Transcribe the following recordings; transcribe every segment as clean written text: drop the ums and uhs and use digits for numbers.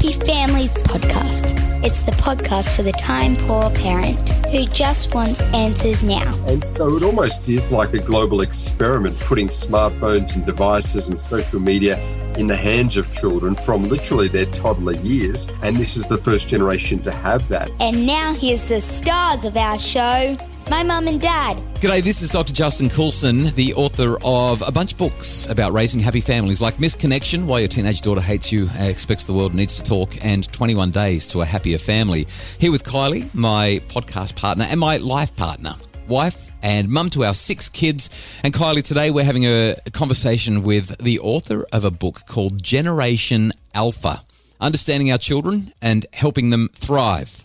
Happy Families podcast. It's the podcast for the time-poor parent who just wants answers now. And so it almost is like a global experiment, putting smartphones and devices and social media in the hands of children from literally their toddler years. And this is the first generation to have that. And now here's the stars of our show, my mum and dad. G'day, this is Dr. Justin Coulson, the author of a bunch of books about raising happy families like Misconnection, Why Your Teenage Daughter Hates You, Expects the World, Needs to Talk, and 21 Days to a Happier Family. Here with Kylie, my podcast partner and my life partner, wife and mum to our 6 kids. And Kylie, today we're having a conversation with the author of a book called Generation Alpha, Understanding Our Children and Helping Them Thrive.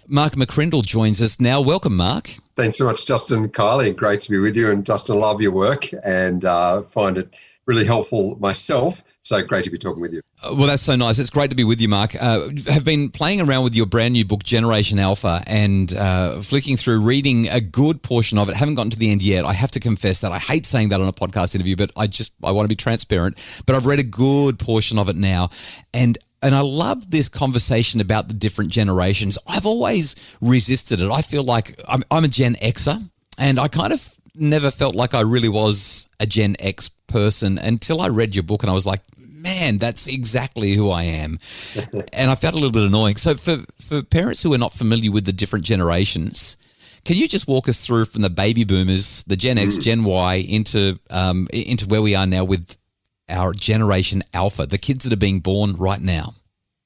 Mark McCrindle joins us now. Welcome, Mark. Thanks so much, Justin and Kylie. Great to be with you. And Justin, I love your work and find it really helpful myself. So great to be talking with you. Well, that's so nice. It's great to be with you, Mark. Have been playing around with your brand new book, Generation Alpha, and flicking through, reading a good portion of it. Haven't gotten to the end yet. I have to confess that I hate saying that on a podcast interview, but I want to be transparent. But I've read a good portion of it now, and I love this conversation about the different generations. I've always resisted it. I feel like I'm a Gen Xer, and I kind of never felt like I really was a Gen X person until I read your book, and I was like, man, that's exactly who I am. And I felt a little bit annoying. So for parents who are not familiar with the different generations, can you just walk us through from the baby boomers, the Gen X, Gen Y, into where we are now with our Generation Alpha, the kids that are being born right now?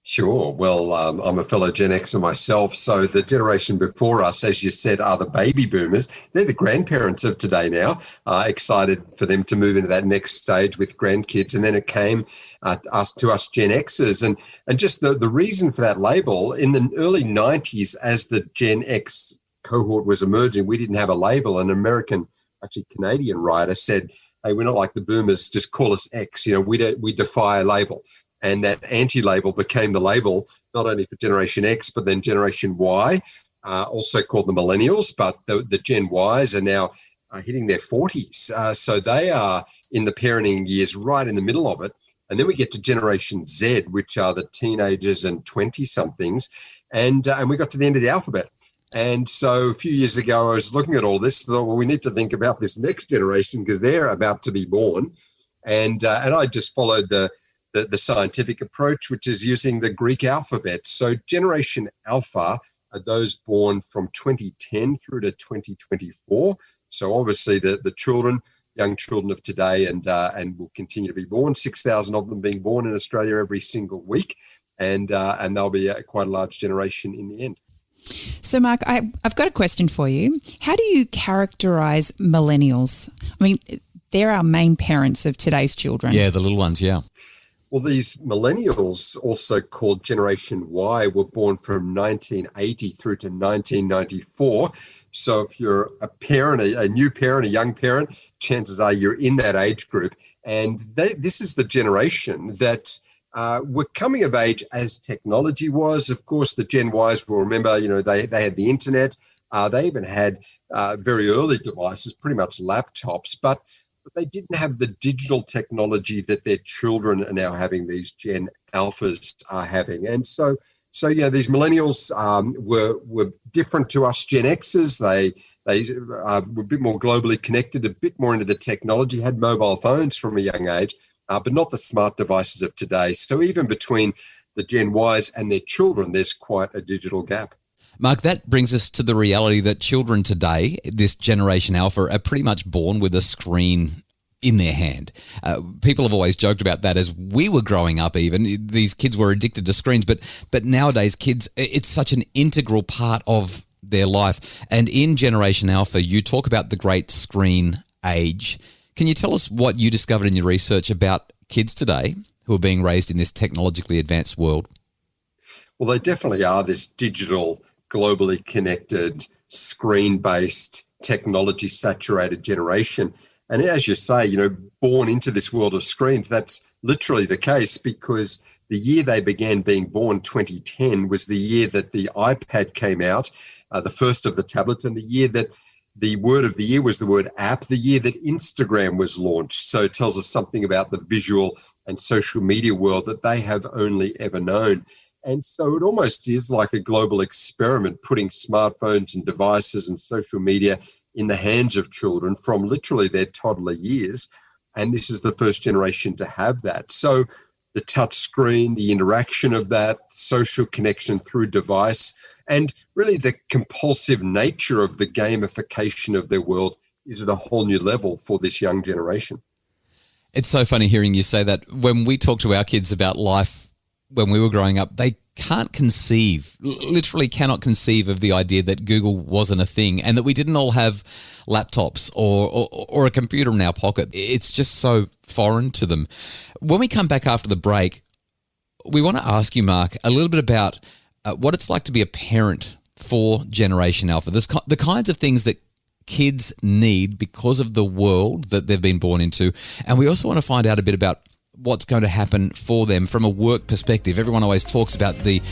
Sure. Well, I'm a fellow Gen Xer myself. So the generation before us, as you said, are the baby boomers. They're the grandparents of today now. Excited for them to move into that next stage with grandkids. And then it came to us Gen Xers. And just the reason for that label, in the early 90s, as the Gen X cohort was emerging, we didn't have a label. An American, actually Canadian writer said, hey, we're not like the boomers, just call us X. You know, we defy a label. And that anti-label became the label, not only for Generation X, but then Generation Y, also called the millennials. But the Gen Ys are now hitting their 40s. So they are in the parenting years right in the middle of it. And then we get to Generation Z, which are the teenagers and 20-somethings. And we got to the end of the alphabet. And so a few years ago, I was looking at all this, thought, well, we need to think about this next generation because they're about to be born. And I just followed the scientific approach, which is using the Greek alphabet. So Generation Alpha are those born from 2010 through to 2024. So obviously the children, young children of today, and will continue to be born. 6,000 of them being born in Australia every single week, and they'll be quite a large generation in the end. So, Mark, I've got a question for you. How do you characterise millennials? I mean, they're our main parents of today's children. Yeah, the little ones, yeah. Well, these millennials, also called Generation Y, were born from 1980 through to 1994. So if you're a parent, a new parent, a young parent, chances are you're in that age group. And this is the generation that were coming of age as technology was. Of course, the Gen Ys will remember, they had the internet. They even had very early devices, pretty much laptops, but they didn't have the digital technology that their children are now having, these Gen Alphas are having. And so these millennials were different to us Gen Xers. They were a bit more globally connected, a bit more into the technology, had mobile phones from a young age, but not the smart devices of today. So even between the Gen Ys and their children, there's quite a digital gap. Mark, that brings us to the reality that children today, this Generation Alpha, are pretty much born with a screen in their hand. People have always joked about that as we were growing up even. These kids were addicted to screens, but nowadays kids, it's such an integral part of their life. And in Generation Alpha, you talk about the great screen age. Can you tell us what you discovered in your research about kids today who are being raised in this technologically advanced world? Well, they definitely are this digital, globally connected, screen-based, technology-saturated generation. And as you say, born into this world of screens, that's literally the case, because the year they began being born, 2010, was the year that the iPad came out, the first of the tablets, and the year that The word of the year was the word app, the year that Instagram was launched. So it tells us something about the visual and social media world that they have only ever known. And so it almost is like a global experiment, putting smartphones and devices and social media in the hands of children from literally their toddler years. And this is the first generation to have that. So the touch screen, the interaction of that, social connection through device, and really the compulsive nature of the gamification of their world is at a whole new level for this young generation. It's so funny hearing you say that. When we talk to our kids about life when we were growing up, they can't conceive, literally cannot conceive of the idea that Google wasn't a thing and that we didn't all have laptops or a computer in our pocket. It's just so foreign to them. When we come back after the break, we want to ask you, Mark, a little bit about what it's like to be a parent for Generation Alpha. The kinds of things that kids need because of the world that they've been born into. And we also want to find out a bit about what's going to happen for them from a work perspective. Everyone always talks about the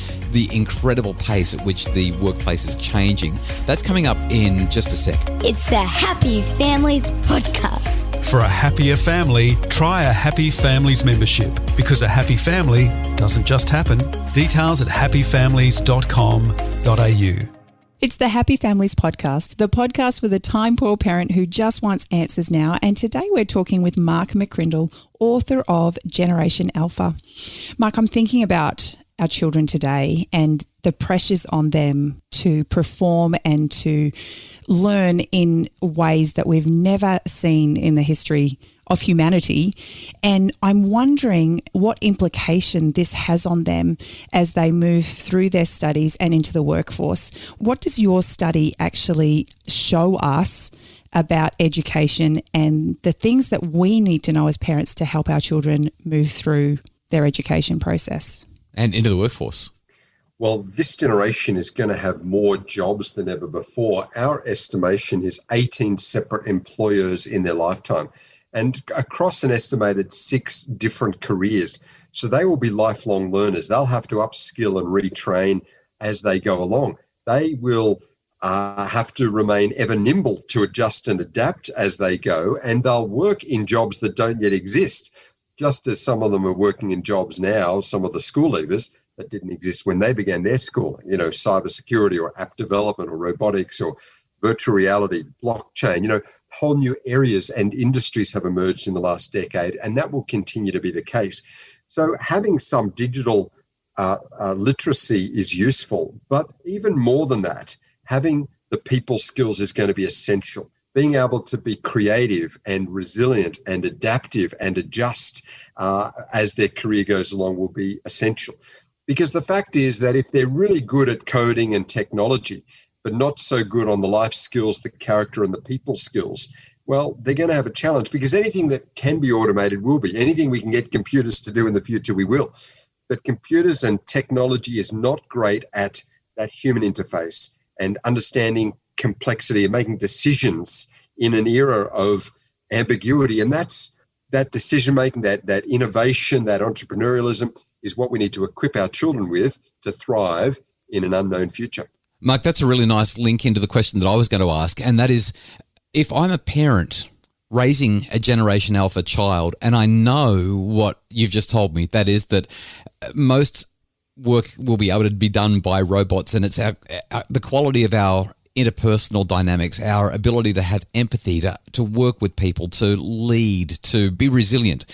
incredible pace at which the workplace is changing. That's coming up in just a sec. It's the Happy Families Podcast. For a happier family, try a Happy Families membership, because a happy family doesn't just happen. Details at happyfamilies.com.au. It's the Happy Families Podcast, the podcast for the time-poor parent who just wants answers now. And today we're talking with Mark McCrindle, author of Generation Alpha. Mark, I'm thinking about our children today and the pressures on them to perform and to learn in ways that we've never seen in the history of humanity. And I'm wondering what implication this has on them as they move through their studies and into the workforce. What does your study actually show us about education and the things that we need to know as parents to help our children move through their education process? And into the workforce. Well, this generation is going to have more jobs than ever before. Our estimation is 18 separate employers in their lifetime, and across an estimated 6 different careers. So they will be lifelong learners. They'll have to upskill and retrain as they go along. They will have to remain ever nimble to adjust and adapt as they go, and they'll work in jobs that don't yet exist, just as some of them are working in jobs now, some of the school leavers, that didn't exist when they began their schooling, cybersecurity or app development or robotics or virtual reality, blockchain, whole new areas and industries have emerged in the last decade, and that will continue to be the case. So having some digital literacy is useful, but even more than that, having the people skills is going to be essential. Being able to be creative and resilient and adaptive and adjust as their career goes along will be essential. Because the fact is that if they're really good at coding and technology, but not so good on the life skills, the character and the people skills, well, they're going to have a challenge, because anything that can be automated will be. Anything we can get computers to do in the future, we will. But computers and technology is not great at that human interface and understanding complexity and making decisions in an era of ambiguity. And that's that decision-making, that innovation, that entrepreneurialism is what we need to equip our children with to thrive in an unknown future. Mark, that's a really nice link into the question that I was going to ask, and that is, if I'm a parent raising a Generation Alpha child and I know what you've just told me, that is that most work will be able to be done by robots, and it's the quality of our interpersonal dynamics, our ability to have empathy, to work with people, to lead, to be resilient.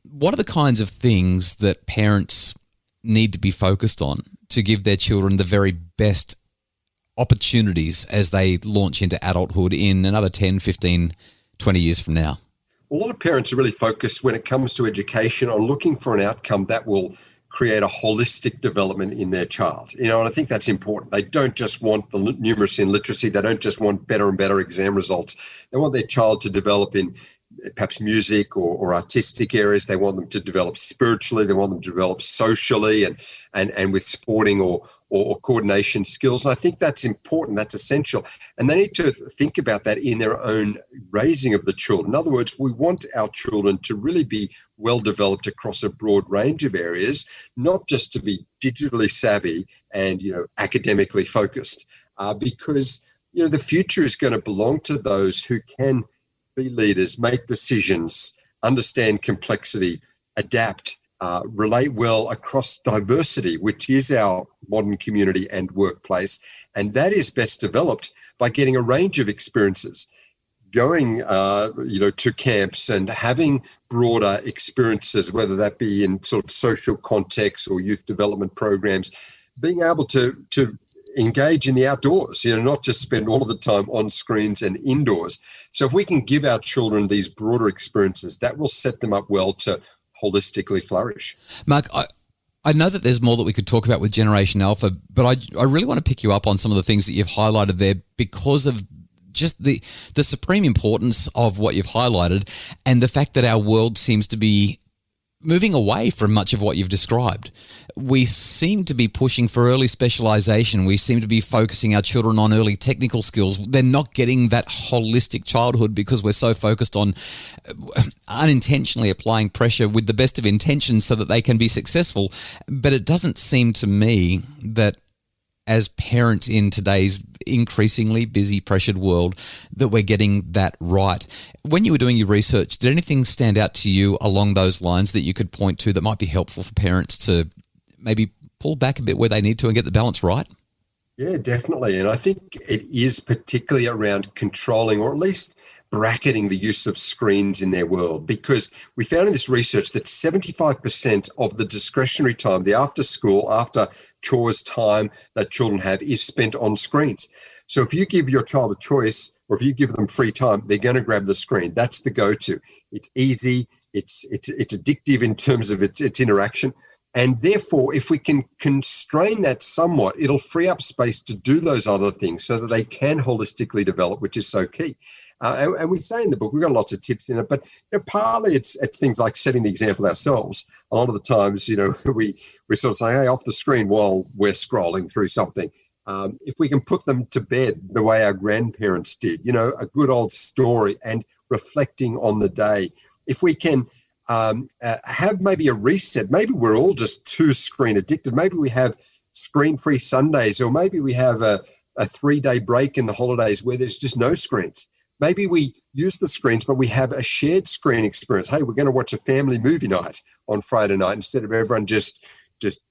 What are the kinds of things that parents need to be focused on to give their children the very best opportunities as they launch into adulthood in another 10, 15, 20 years from now? A lot of parents are really focused when it comes to education on looking for an outcome that will create a holistic development in their child. And I think that's important. They don't just want the numeracy and literacy. They don't just want better and better exam results. They want their child to develop in perhaps music or artistic areas. They want them to develop spiritually. They want them to develop socially and with sporting or coordination skills. And I think that's important. That's essential. And they need to think about that in their own raising of the children. In other words, we want our children to really be well developed across a broad range of areas, not just to be digitally savvy and academically focused, because the future is going to belong to those who can be leaders, make decisions, understand complexity, adapt, relate well across diversity, which is our modern community and workplace. And that is best developed by getting a range of experiences, going, to camps and having broader experiences, whether that be in sort of social contexts or youth development programs, being able to engage in the outdoors, not just spend all of the time on screens and indoors. So if we can give our children these broader experiences, that will set them up well to holistically flourish. Mark, I know that there's more that we could talk about with Generation Alpha, but I really want to pick you up on some of the things that you've highlighted there because of just the supreme importance of what you've highlighted and the fact that our world seems to be moving away from much of what you've described. We seem to be pushing for early specialization. We seem to be focusing our children on early technical skills. They're not getting that holistic childhood because we're so focused on unintentionally applying pressure with the best of intentions so that they can be successful. But it doesn't seem to me that as parents in today's increasingly busy, pressured world, that we're getting that right. When you were doing your research, did anything stand out to you along those lines that you could point to that might be helpful for parents to maybe pull back a bit where they need to and get the balance right? Yeah, definitely. And I think it is particularly around controlling or at least bracketing the use of screens in their world, because we found in this research that 75% of the discretionary time, the after school, after chores time that children have is spent on screens. So if you give your child a choice or if you give them free time, they're going to grab the screen. That's the go-to. It's easy. It's addictive in terms of its interaction. And therefore, if we can constrain that somewhat, it'll free up space to do those other things so that they can holistically develop, which is so key. And we say in the book, we've got lots of tips in it, but partly it's things like setting the example ourselves. A lot of the times, we sort of say, hey, off the screen while we're scrolling through something. If we can put them to bed the way our grandparents did, a good old story and reflecting on the day. If we can have maybe a reset, maybe we're all just too screen addicted. Maybe we have screen-free Sundays, or maybe we have a 3-day break in the holidays where there's just no screens. Maybe we use the screens, but we have a shared screen experience. Hey, we're going to watch a family movie night on Friday night instead of everyone just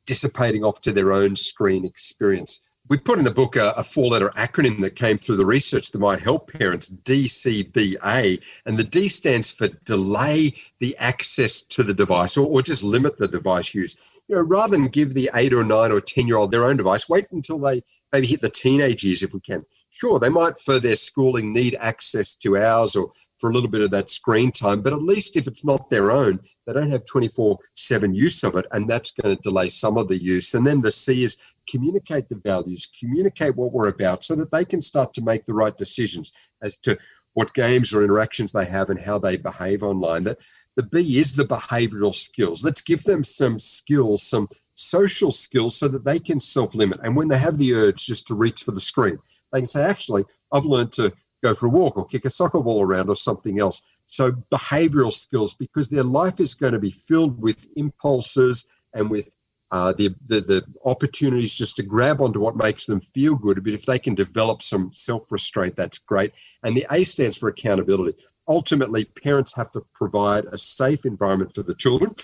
dissipating off to their own screen experience. We put in the book a 4-letter acronym that came through the research that might help parents, DCBA, and the D stands for delay the access to the device or just limit the device use. Rather than give the 8 or 9 or 10-year-old their own device, wait until they maybe hit the teenage years if we can. Sure, they might for their schooling need access to ours or for a little bit of that screen time, but at least if it's not their own, they don't have 24/7 use of it, and that's going to delay some of the use. And then the C is communicate the values, communicate what we're about so that they can start to make the right decisions as to what games or interactions they have and how they behave online. The B is the behavioural skills. Let's give them some skills, some social skills so that they can self-limit. And when they have the urge just to reach for the screen, they can say, actually, I've learned to go for a walk or kick a soccer ball around or something else. So behavioural skills, because their life is going to be filled with impulses and with the opportunities just to grab onto what makes them feel good. But if they can develop some self-restraint, that's great. And the A stands for accountability. Ultimately, parents have to provide a safe environment for the children.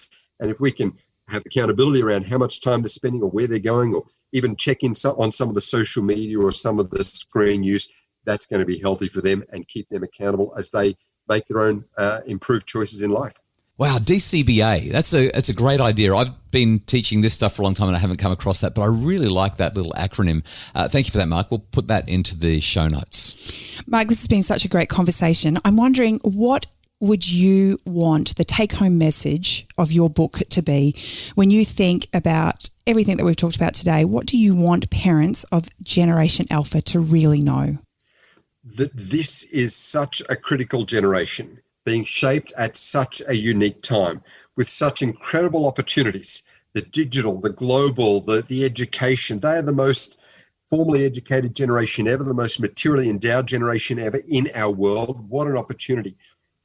And if we can have accountability around how much time they're spending or where they're going, or even check in on some of the social media or some of the screen use, that's going to be healthy for them and keep them accountable as they make their own improved choices in life. Wow, DCBA, that's a great idea. I've been teaching this stuff for a long time and I haven't come across that, but I really like that little acronym. Thank you for that, Mark. We'll put that into the show notes. Mark, this has been such a great conversation. I'm wondering, what would you want the take-home message of your book to be when you think about everything that we've talked about today? What do you want parents of Generation Alpha to really know? That this is such a critical generation, being shaped at such a unique time with such incredible opportunities. The digital, the global, the education, they are the most formally educated generation ever, the most materially endowed generation ever in our world. What an opportunity.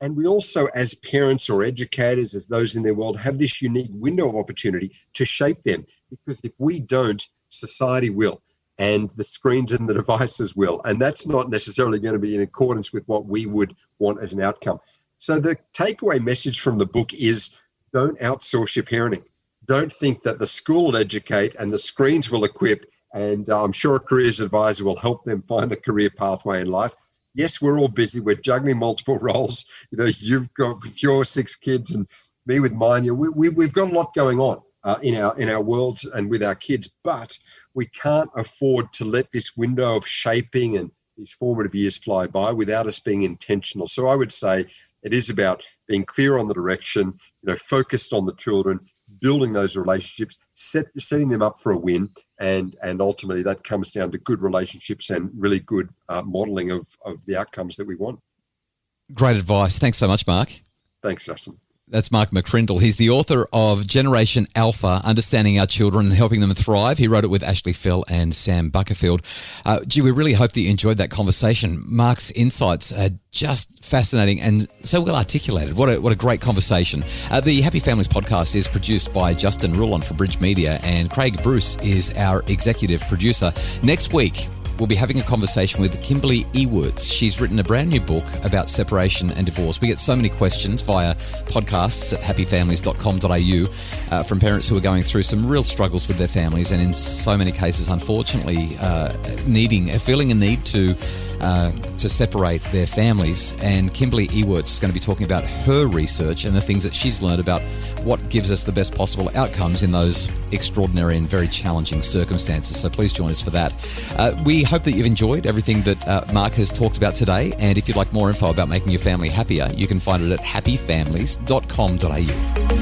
And we also, as parents or educators, as those in their world, have this unique window of opportunity to shape them, because if we don't, society will. and the screens and the devices will. And that's not necessarily going to be in accordance with what we would want as an outcome. So the takeaway message from the book is don't outsource your parenting. Don't think that the school will educate and the screens will equip, and I'm sure a careers advisor will help them find a career pathway in life. Yes, we're all busy. We're juggling multiple roles. You've got your 6 kids and me with mine. We've got a lot going on in our worlds and with our kids, but we can't afford to let this window of shaping and these formative years fly by without us being intentional. So I would say it is about being clear on the direction, focused on the children, building those relationships, setting them up for a win, and ultimately that comes down to good relationships and really good modelling of the outcomes that we want. Great advice. Thanks so much, Mark. Thanks, Justin. That's Mark McCrindle. He's the author of Generation Alpha, Understanding Our Children and Helping Them Thrive. He wrote it with Ashley Fell and Sam Buckerfield. We really hope that you enjoyed that conversation. Mark's insights are just fascinating and so well articulated. What a great conversation. The Happy Families podcast is produced by Justin Rulon for Bridge Media, and Craig Bruce is our executive producer. Next week, we'll be having a conversation with Kimberly Ewards. She's written a brand new book about separation and divorce. We get so many questions via podcasts at happyfamilies.com.au from parents who are going through some real struggles with their families, and in so many cases, unfortunately, feeling a need to separate their families. And Kimberly Ewards is going to be talking about her research and the things that she's learned about what gives us the best possible outcomes in those extraordinary and very challenging circumstances. So please join us for that. We hope that you've enjoyed everything that Mark has talked about today. And if you'd like more info about making your family happier, you can find it at happyfamilies.com.au.